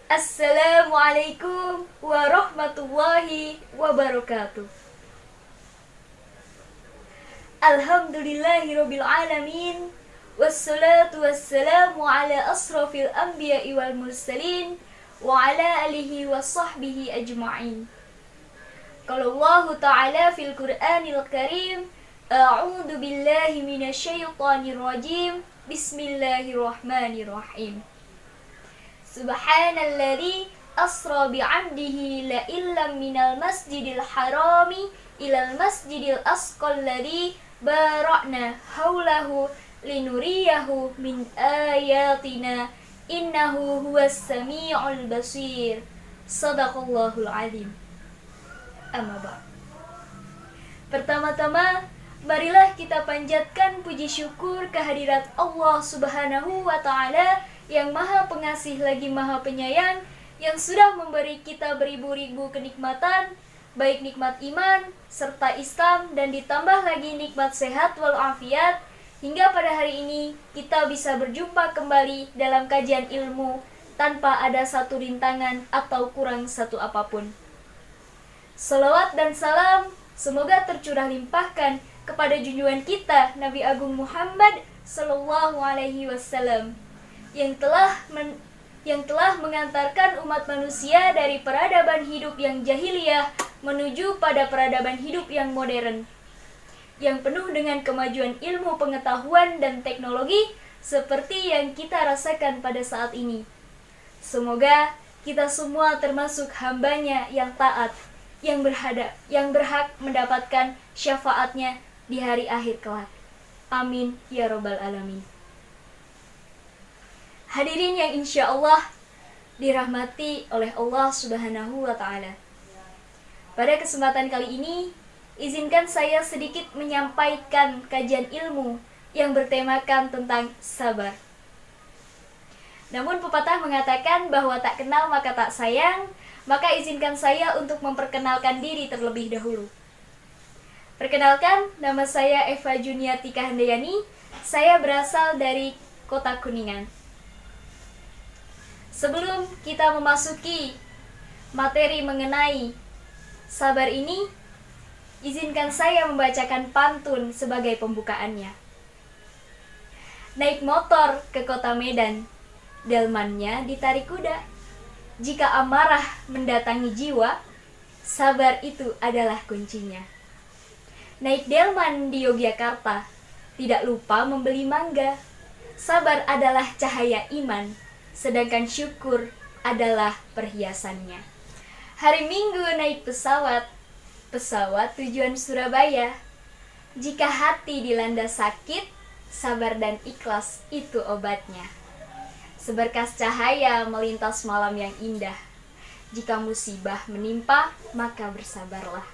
Assalamualaikum warahmatullahi wabarakatuh. Alhamdulillahirabbil alamin. Wassalatu wassalamu ala asrafil anbiya'i wal mursalin wa ala alihi wa sahbihi ajma'in. Qala Allah Ta'ala fil Qur'anil Karim, a'udzu billahi minasyaitonir rajim. Bismillahirrahmanirrahim. Subhanalladzi asra bi'abdihi la illam minal masjidil harami ilal masjidil aqsal ladzi barakna haulahu linuriyahu min ayatina innahu huwas samiul basir. Shadaqallahul azim. Amma ba'd. Pertama-tama, marilah kita panjatkan puji syukur kehadirat Allah Subhanahu wa Ta'ala yang Maha Pengasih lagi Maha Penyayang, yang sudah memberi kita beribu-ribu kenikmatan, baik nikmat iman serta Islam, dan ditambah lagi nikmat sehat walafiat, hingga pada hari ini kita bisa berjumpa kembali dalam kajian ilmu tanpa ada satu rintangan atau kurang satu apapun. Selawat dan salam semoga tercurah limpahkan kepada junjungan kita Nabi Agung Muhammad Sallallahu Alaihi Wasallam yang telah mengantarkan umat manusia dari peradaban hidup yang jahiliyah menuju pada peradaban hidup yang modern, yang penuh dengan kemajuan ilmu pengetahuan dan teknologi seperti yang kita rasakan pada saat ini. Semoga kita semua termasuk hambanya yang taat, yang berhak mendapatkan syafaatnya di hari akhir kelak. Amin ya robbal alamin. Hadirin yang insya Allah dirahmati oleh Allah Subhanahu wa Ta'ala. Pada kesempatan kali ini, izinkan saya sedikit menyampaikan kajian ilmu yang bertemakan tentang sabar. Namun pepatah mengatakan bahwa tak kenal maka tak sayang, maka izinkan saya untuk memperkenalkan diri terlebih dahulu. Perkenalkan, nama saya Eva Juniati Kahandayani. Saya berasal dari Kota Kuningan. Sebelum kita memasuki materi mengenai sabar ini, izinkan saya membacakan pantun sebagai pembukaannya. Naik motor ke kota Medan, delmannya ditarik kuda. Jika amarah mendatangi jiwa, sabar itu adalah kuncinya. Naik delman di Yogyakarta, tidak lupa membeli mangga. Sabar adalah cahaya iman, sedangkan syukur adalah perhiasannya. Hari Minggu naik pesawat tujuan Surabaya. Jika hati dilanda sakit, sabar dan ikhlas itu obatnya. Seberkas cahaya melintas malam yang indah. Jika musibah menimpa, maka bersabarlah.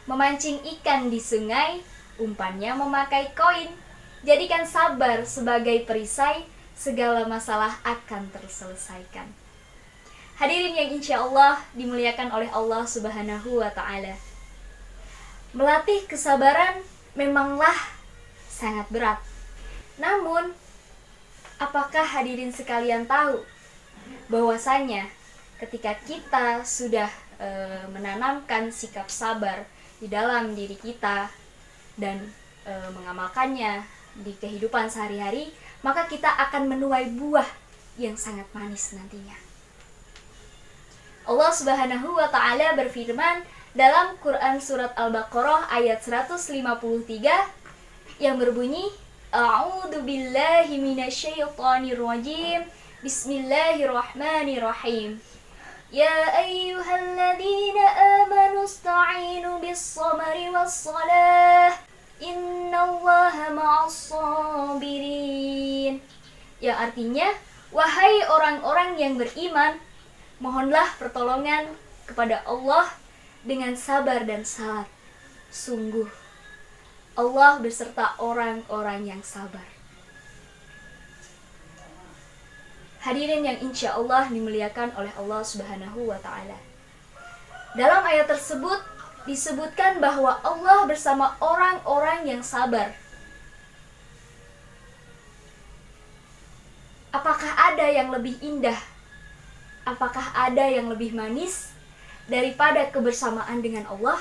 Memancing ikan di sungai, umpannya memakai koin. Jadikan sabar sebagai perisai, segala masalah akan terselesaikan. Hadirin yang insya Allah dimuliakan oleh Allah Subhanahu wa Ta'ala. Melatih kesabaran memanglah sangat berat. Namun, apakah hadirin sekalian tahu bahwasanya ketika kita sudah menanamkan sikap sabar di dalam diri kita dan mengamalkannya di kehidupan sehari-hari, maka kita akan menuai buah yang sangat manis nantinya. Allah Subhanahu wa Ta'ala berfirman dalam Quran surat Al-Baqarah ayat 153 yang berbunyi, A'udzu billahi minasyaitonir rajim. Bismillahirrahmanirrahim. Ya ayyuhalladzina amanu ista'inu bis-sabri was-salah. Innallaha ma'as-sabirin. Yang artinya, wahai orang-orang yang beriman, mohonlah pertolongan kepada Allah dengan sabar dan salat. Sungguh, Allah beserta orang-orang yang sabar. Hadirin yang insya Allah dimuliakan oleh Allah Subhanahu wa Ta'ala. Dalam ayat tersebut disebutkan bahwa Allah bersama orang-orang yang sabar. Apakah ada yang lebih indah apakah ada yang lebih manis daripada kebersamaan dengan Allah?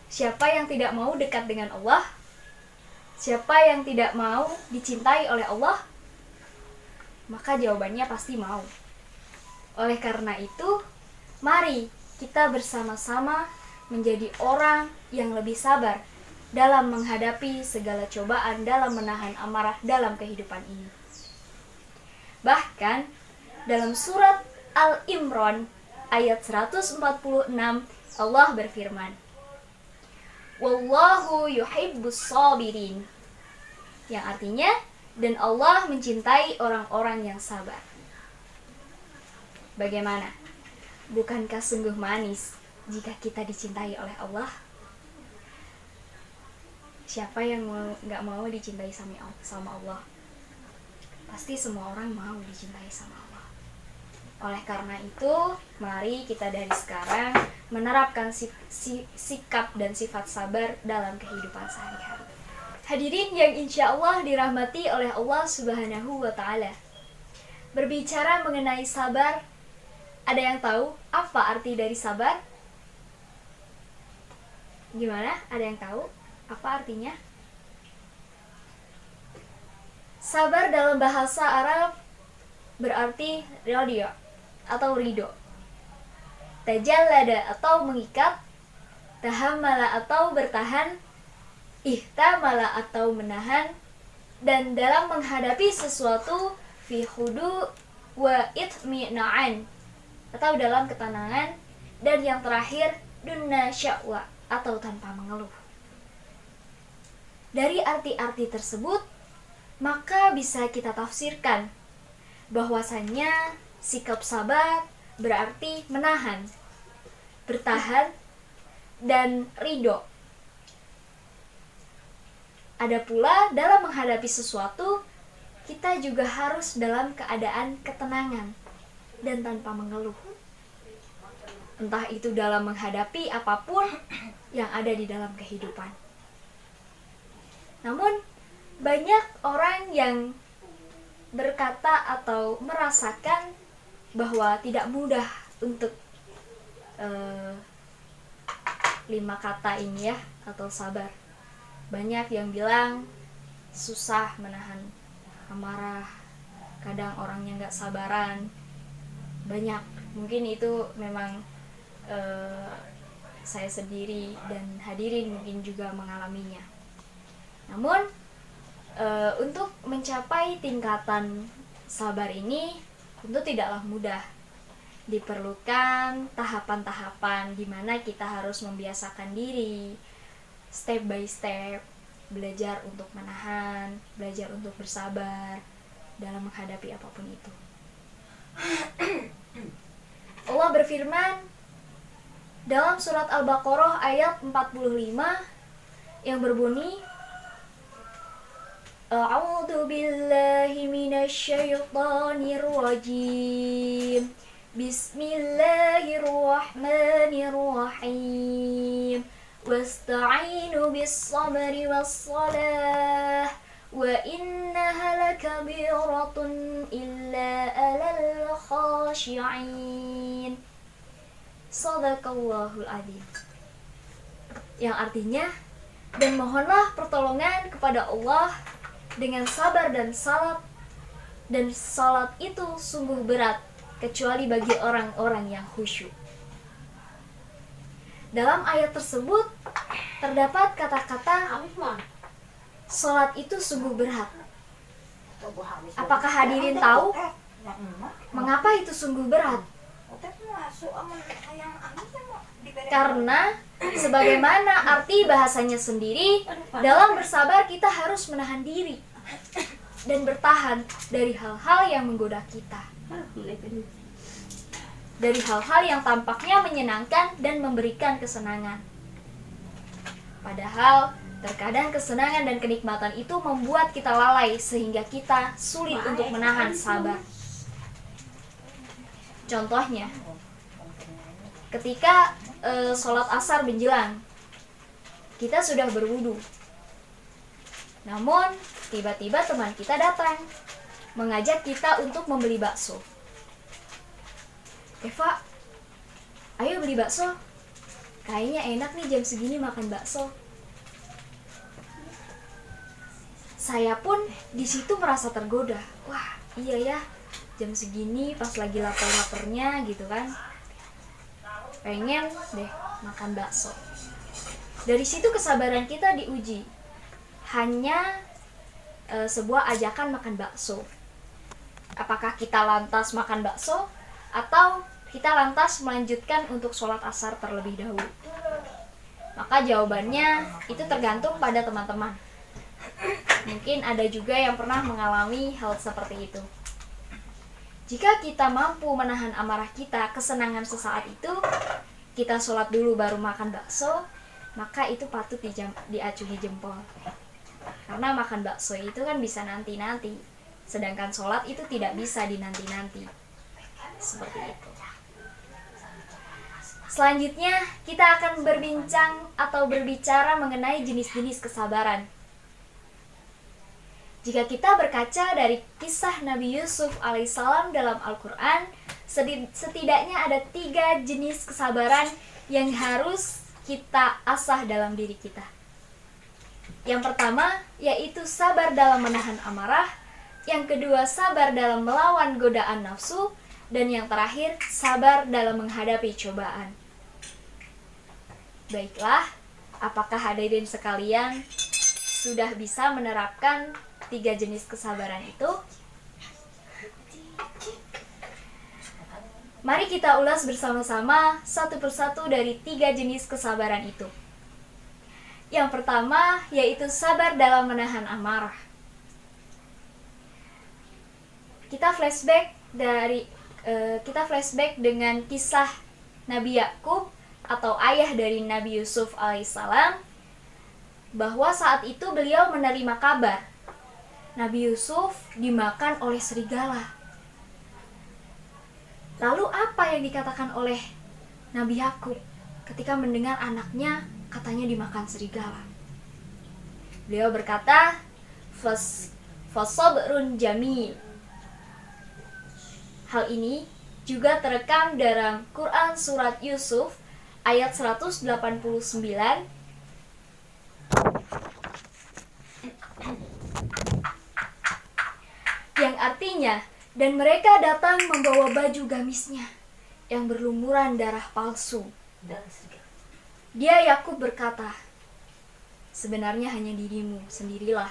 Siapa yang tidak mau dekat dengan Allah? Siapa yang tidak mau dicintai oleh Allah? Maka jawabannya pasti mau. Oleh karena itu, mari kita bersama-sama menjadi orang yang lebih sabar dalam menghadapi segala cobaan, dalam menahan amarah dalam kehidupan ini. Bahkan dalam surat Al-Imran ayat 146 Allah berfirman, Wallahu yuhibbus sabirin, yang artinya, dan Allah mencintai orang-orang yang sabar. Bagaimana? Bukankah sungguh manis jika kita dicintai oleh Allah? Siapa yang gak mau dicintai sama Allah? Pasti semua orang mau dicintai sama Allah. Oleh karena itu, mari kita dari sekarang menerapkan sikap dan sifat sabar dalam kehidupan sehari-hari. Hadirin yang insya Allah dirahmati oleh Allah Subhanahu wa Ta'ala. Berbicara mengenai sabar, ada yang tahu apa arti dari sabar? Gimana? Ada yang tahu apa artinya? Sabar dalam bahasa Arab berarti radya atau ridho, tajallada atau mengikat, tahammala atau bertahan, ihtamala atau menahan, dan dalam menghadapi sesuatu fi hudu wa itmina'an atau dalam ketenangan, dan yang terakhir dunna sya'wa atau tanpa mengeluh. Dari arti-arti tersebut, maka bisa kita tafsirkan bahwasannya sikap sabar berarti menahan, bertahan, dan ridho. Ada pula dalam menghadapi sesuatu, kita juga harus dalam keadaan ketenangan dan tanpa mengeluh. Entah itu dalam menghadapi apapun yang ada di dalam kehidupan. Namun, banyak orang yang berkata atau merasakan bahwa tidak mudah untuk 5 kata ini ya, atau sabar. Banyak yang bilang susah menahan amarah, kadang orangnya gak sabaran. Banyak, mungkin itu memang saya sendiri dan hadirin mungkin juga mengalaminya. Namun untuk mencapai tingkatan sabar ini tentu tidaklah mudah. Diperlukan tahapan-tahapan di mana kita harus membiasakan diri step by step, belajar untuk menahan, belajar untuk bersabar dalam menghadapi apapun itu. Allah berfirman dalam surat Al-Baqarah ayat 45 yang berbunyi, A'udzu billahi minasyaitonir rajim. Bismillahirrahmanirrahim. Wasta'inu bis-sabri was-salah wa innaha lakabiratun illa 'alal khashi'in. Shadaqallahul adzim. Yang artinya, dan mohonlah pertolongan kepada Allah dengan sabar dan salat, dan salat itu sungguh berat kecuali bagi orang-orang yang khusyuk. Dalam ayat tersebut terdapat kata-kata salat itu sungguh berat. Apakah hadirin tahu mengapa itu sungguh berat? Karena sebagaimana arti bahasanya sendiri, dalam bersabar kita harus menahan diri dan bertahan dari hal-hal yang menggoda kita, dari hal-hal yang tampaknya menyenangkan dan memberikan kesenangan. Padahal terkadang kesenangan dan kenikmatan itu membuat kita lalai sehingga kita sulit untuk menahan sabar. Contohnya, ketika sholat asar menjelang, kita sudah berwudu, namun tiba-tiba teman kita datang mengajak kita untuk membeli bakso. Eva, ayo beli bakso. Kayaknya enak nih jam segini makan bakso. Saya pun di situ merasa tergoda. Wah, iya ya, jam segini pas lagi lapar-laparnya gitu kan. Pengen deh makan bakso. Dari situ kesabaran kita diuji. Hanya sebuah ajakan makan bakso. Apakah kita lantas makan bakso atau kita lantas melanjutkan untuk sholat asar terlebih dahulu? Maka jawabannya itu tergantung pada teman-teman. Mungkin ada juga yang pernah mengalami hal seperti itu. Jika kita mampu menahan amarah kita, kesenangan sesaat itu, kita sholat dulu baru makan bakso, maka itu patut diacungi jempol. Karena makan bakso itu kan bisa nanti-nanti, sedangkan sholat itu tidak bisa dinanti-nanti. Seperti itu. Selanjutnya, kita akan berbincang atau berbicara mengenai jenis-jenis kesabaran. Jika kita berkaca dari kisah Nabi Yusuf alaihissalam dalam Al-Quran, setidaknya ada 3 jenis kesabaran yang harus kita asah dalam diri kita. Yang pertama, yaitu sabar dalam menahan amarah. Yang kedua, sabar dalam melawan godaan nafsu. Dan yang terakhir, sabar dalam menghadapi cobaan. Baiklah, apakah hadirin sekalian sudah bisa menerapkan 3 jenis kesabaran itu? Mari kita ulas bersama-sama satu persatu dari 3 jenis kesabaran itu. Yang pertama, yaitu sabar dalam menahan amarah. Kita flashback dengan kisah Nabi Yakub atau ayah dari Nabi Yusuf alaihissalam, bahwa saat itu beliau menerima kabar Nabi Yusuf dimakan oleh serigala. Lalu apa yang dikatakan oleh Nabi Yakub ketika mendengar anaknya katanya dimakan serigala? Beliau berkata, fasabrun jamil. Hal ini juga terekam dalam Quran Surat Yusuf ayat 189 yang artinya, dan mereka datang membawa baju gamisnya yang berlumuran darah palsu. Dia Yakub berkata, sebenarnya hanya dirimu sendirilah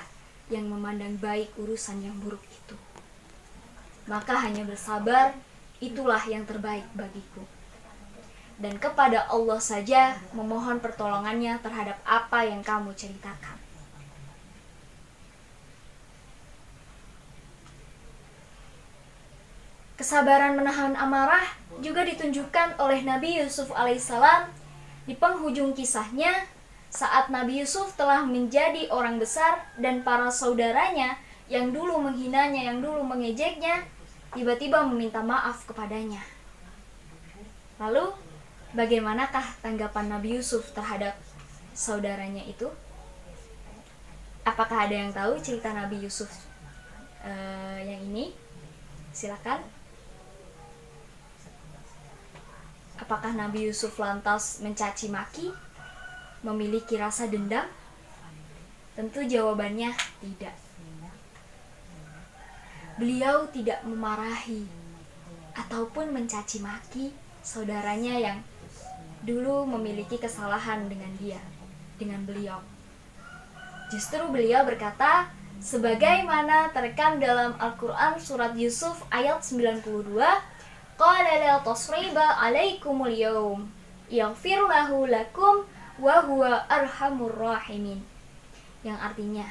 yang memandang baik urusan yang buruk itu. Maka hanya bersabar, itulah yang terbaik bagiku. Dan kepada Allah saja memohon pertolongannya terhadap apa yang kamu ceritakan. Kesabaran menahan amarah juga ditunjukkan oleh Nabi Yusuf alaihissalam di penghujung kisahnya saat Nabi Yusuf telah menjadi orang besar dan para saudaranya yang dulu menghinanya, yang dulu mengejeknya, tiba-tiba meminta maaf kepadanya. Lalu, bagaimanakah tanggapan Nabi Yusuf terhadap saudaranya itu? Apakah ada yang tahu cerita Nabi Yusuf yang ini? Silakan. Apakah Nabi Yusuf lantas mencaci maki, memiliki rasa dendam? Tentu jawabannya tidak. Beliau tidak memarahi ataupun mencaci maki saudaranya yang dulu memiliki kesalahan dengan beliau. Justru beliau berkata, sebagaimana terekam dalam Al-Quran Surat Yusuf ayat 92, Qala la tasriba alaikumul yawm yaghfir lahu lakum wa huwa arhamur rahimin. Yang artinya,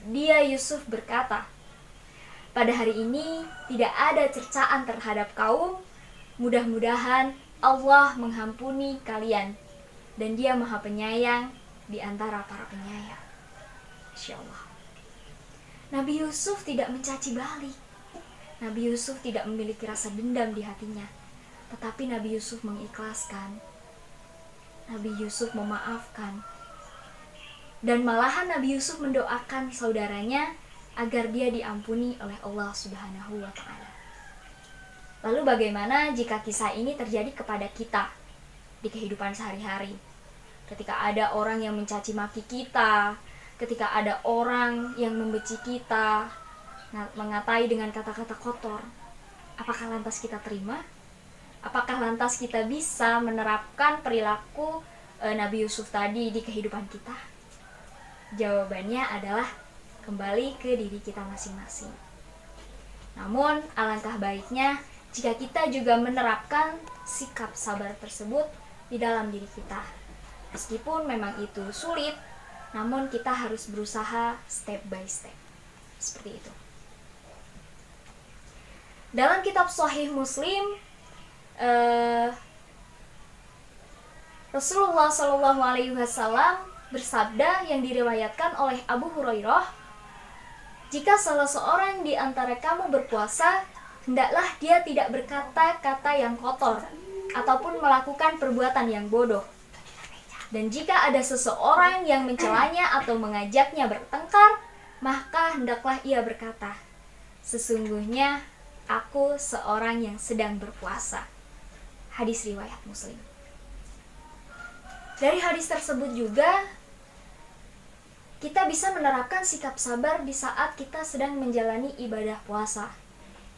dia Yusuf berkata, pada hari ini tidak ada cercaan terhadap kaum, mudah-mudahan Allah mengampuni kalian dan Dia Maha Penyayang di antara para penyayang. Masya Allah. Nabi Yusuf tidak mencaci balik. Nabi Yusuf tidak memiliki rasa dendam di hatinya, tetapi Nabi Yusuf mengikhlaskan. Nabi Yusuf memaafkan. Dan malahan Nabi Yusuf mendoakan saudaranya agar dia diampuni oleh Allah Subhanahu wa Ta'ala. Lalu bagaimana jika kisah ini terjadi kepada kita di kehidupan sehari-hari? Ketika ada orang yang mencaci maki kita, ketika ada orang yang membenci kita, mengatai dengan kata-kata kotor, apakah lantas kita terima? Apakah lantas kita bisa menerapkan perilaku Nabi Yusuf tadi di kehidupan kita? Jawabannya adalah kembali ke diri kita masing-masing. Namun alangkah baiknya jika kita juga menerapkan sikap sabar tersebut di dalam diri kita. Meskipun memang itu sulit, namun kita harus berusaha step by step. Seperti itu. Dalam kitab Sahih Muslim, Rasulullah SAW bersabda yang diriwayatkan oleh Abu Hurairah, "Jika salah seorang di antara kamu berpuasa, hendaklah dia tidak berkata-kata yang kotor ataupun melakukan perbuatan yang bodoh. Dan jika ada seseorang yang mencelanya atau mengajaknya bertengkar, maka hendaklah ia berkata, 'Sesungguhnya aku seorang yang sedang berpuasa.'" Hadis riwayat Muslim. Dari hadis tersebut juga kita bisa menerapkan sikap sabar di saat kita sedang menjalani ibadah puasa.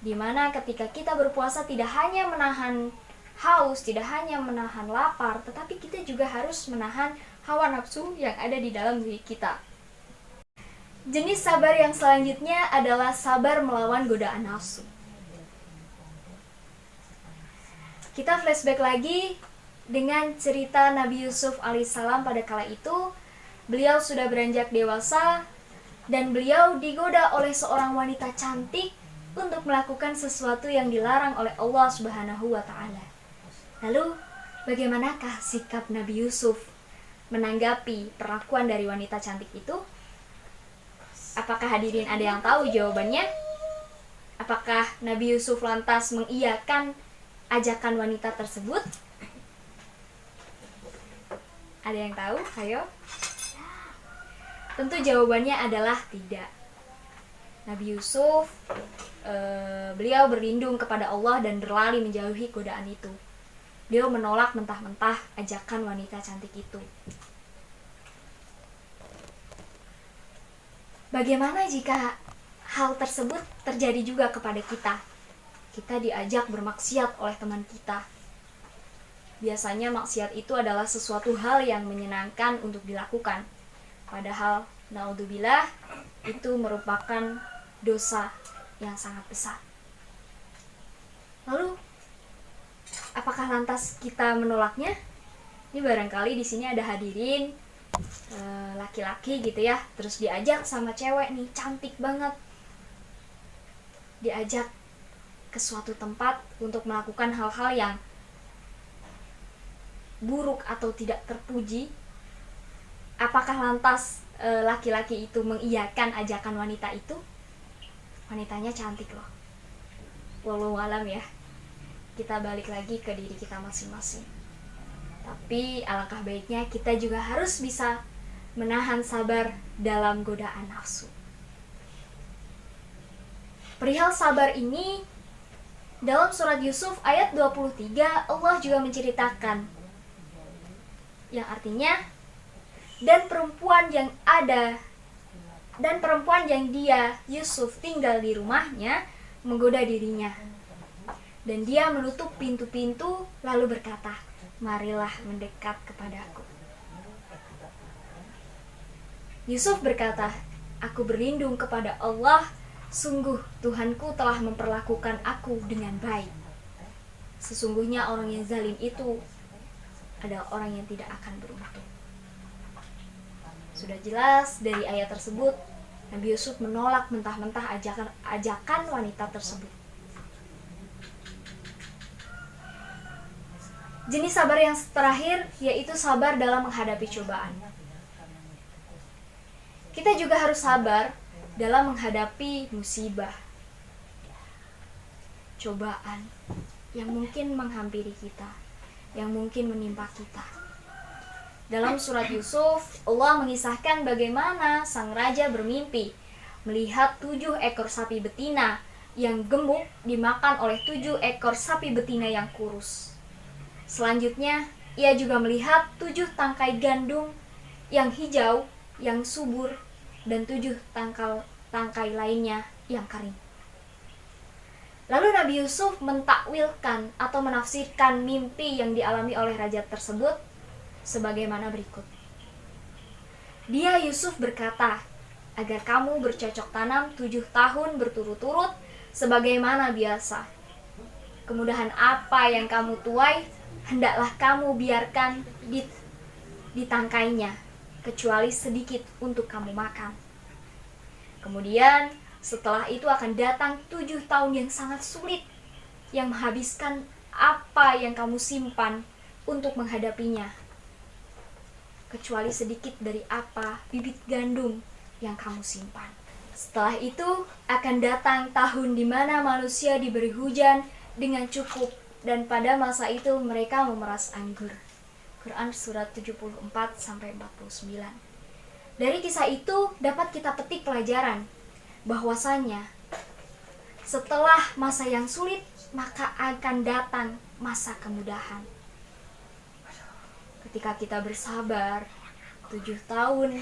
Di mana ketika kita berpuasa tidak hanya menahan haus, tidak hanya menahan lapar, tetapi kita juga harus menahan hawa nafsu yang ada di dalam diri kita. Jenis sabar yang selanjutnya adalah sabar melawan godaan nafsu. Kita flashback lagi dengan cerita Nabi Yusuf alaihissalam pada kala itu. Beliau sudah beranjak dewasa dan beliau digoda oleh seorang wanita cantik untuk melakukan sesuatu yang dilarang oleh Allah Subhanahu wa Ta'ala. Lalu, bagaimanakah sikap Nabi Yusuf menanggapi perlakuan dari wanita cantik itu? Apakah hadirin ada yang tahu jawabannya? Apakah Nabi Yusuf lantas mengiyakan ajakan wanita tersebut? Ada yang tahu? Ayo. Tentu jawabannya adalah tidak. Nabi Yusuf beliau berlindung kepada Allah dan berlari menjauhi godaan itu. Beliau menolak mentah-mentah ajakan wanita cantik itu. Bagaimana jika hal tersebut terjadi juga kepada kita? Kita diajak bermaksiat oleh teman kita. Biasanya maksiat itu adalah sesuatu hal yang menyenangkan untuk dilakukan. Padahal, naudzubillah, itu merupakan dosa yang sangat besar. Lalu, apakah lantas kita menolaknya? Ini barangkali di sini ada hadirin laki-laki gitu ya, terus diajak sama cewek nih, cantik banget. Diajak ke suatu tempat untuk melakukan hal-hal yang buruk atau tidak terpuji. Apakah lantas laki-laki itu mengiyakan ajakan wanita itu? Wanitanya cantik loh. Wallahu alam ya. Kita balik lagi ke diri kita masing-masing. Tapi alangkah baiknya kita juga harus bisa menahan sabar dalam godaan nafsu. Perihal sabar ini, dalam surat Yusuf ayat 23 Allah juga menceritakan, yang artinya, dan perempuan yang dia Yusuf tinggal di rumahnya menggoda dirinya, dan dia menutup pintu-pintu lalu berkata, marilah mendekat kepadaku. Yusuf berkata, aku berlindung kepada Allah, sungguh Tuhanku telah memperlakukan aku dengan baik. Sesungguhnya orang yang zalim itu adalah orang yang tidak akan beruntung. Sudah jelas dari ayat tersebut, Nabi Yusuf menolak mentah-mentah ajakan wanita tersebut. Jenis sabar yang terakhir yaitu sabar dalam menghadapi cobaan. Kita juga harus sabar dalam menghadapi musibah, cobaan yang mungkin menghampiri kita, yang mungkin menimpa kita. Dalam surat Yusuf, Allah mengisahkan bagaimana sang raja bermimpi melihat 7 ekor sapi betina yang gemuk dimakan oleh 7 ekor sapi betina yang kurus. Selanjutnya, ia juga melihat 7 tangkai gandum yang hijau, yang subur, dan 7 tangkai lainnya yang kering. Lalu Nabi Yusuf mentakwilkan atau menafsirkan mimpi yang dialami oleh raja tersebut sebagaimana berikut. Dia Yusuf berkata, agar kamu bercocok tanam 7 tahun berturut-turut sebagaimana biasa. Kemudahan apa yang kamu tuai, hendaklah kamu biarkan ditangkainya, kecuali sedikit untuk kamu makan. Kemudian setelah itu akan datang 7 tahun yang sangat sulit, yang menghabiskan apa yang kamu simpan untuk menghadapinya, kecuali sedikit dari apa bibit gandum yang kamu simpan. Setelah itu akan datang tahun di mana manusia diberi hujan dengan cukup, dan pada masa itu mereka memeras anggur. Quran surat 74-49. Dari kisah itu dapat kita petik pelajaran bahwasanya setelah masa yang sulit maka akan datang masa kemudahan. Ketika kita bersabar 7 tahun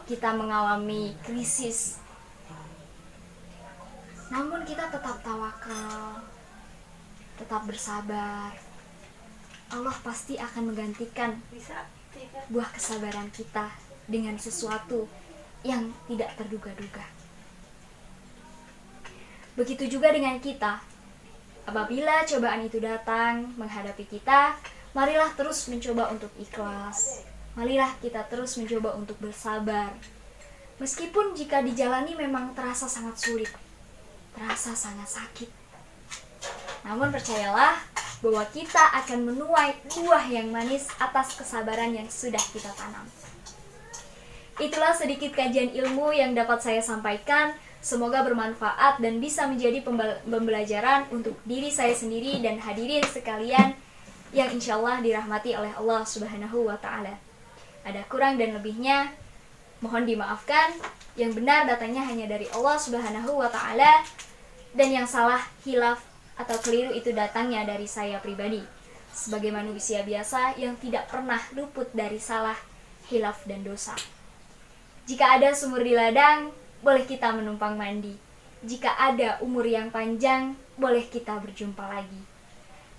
kita mengalami krisis, namun kita tetap tawakal, tetap bersabar, Allah pasti akan menggantikan buah kesabaran kita dengan sesuatu yang tidak terduga-duga. Begitu juga dengan kita. Apabila cobaan itu datang menghadapi kita, marilah terus mencoba untuk ikhlas. Marilah kita terus mencoba untuk bersabar. Meskipun jika dijalani memang terasa sangat sulit, terasa sangat sakit. Namun percayalah bahwa kita akan menuai buah yang manis atas kesabaran yang sudah kita tanam. Itulah sedikit kajian ilmu yang dapat saya sampaikan. Semoga bermanfaat dan bisa menjadi pembelajaran untuk diri saya sendiri dan hadirin sekalian yang insya Allah dirahmati oleh Allah Subhanahu wa Ta'ala. Ada kurang dan lebihnya, mohon dimaafkan. Yang benar datangnya hanya dari Allah Subhanahu wa Ta'ala, dan yang salah, hilaf atau keliru itu datangnya dari saya pribadi sebagai manusia biasa yang tidak pernah luput dari salah, hilaf, dan dosa. Jika ada sumur di ladang, boleh kita menumpang mandi. Jika ada umur yang panjang, boleh kita berjumpa lagi.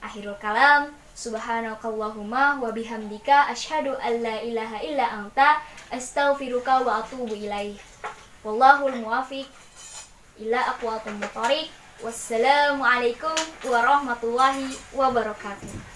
Akhirul kalam, subhanakallahumma wa bihamdika asyhadu an la ilaha illa anta astaghfiruka wa atubu ilaih. Wallahul muwafiq ila aqwatul muthariq. Wassalamualaikum warahmatullahi wabarakatuh.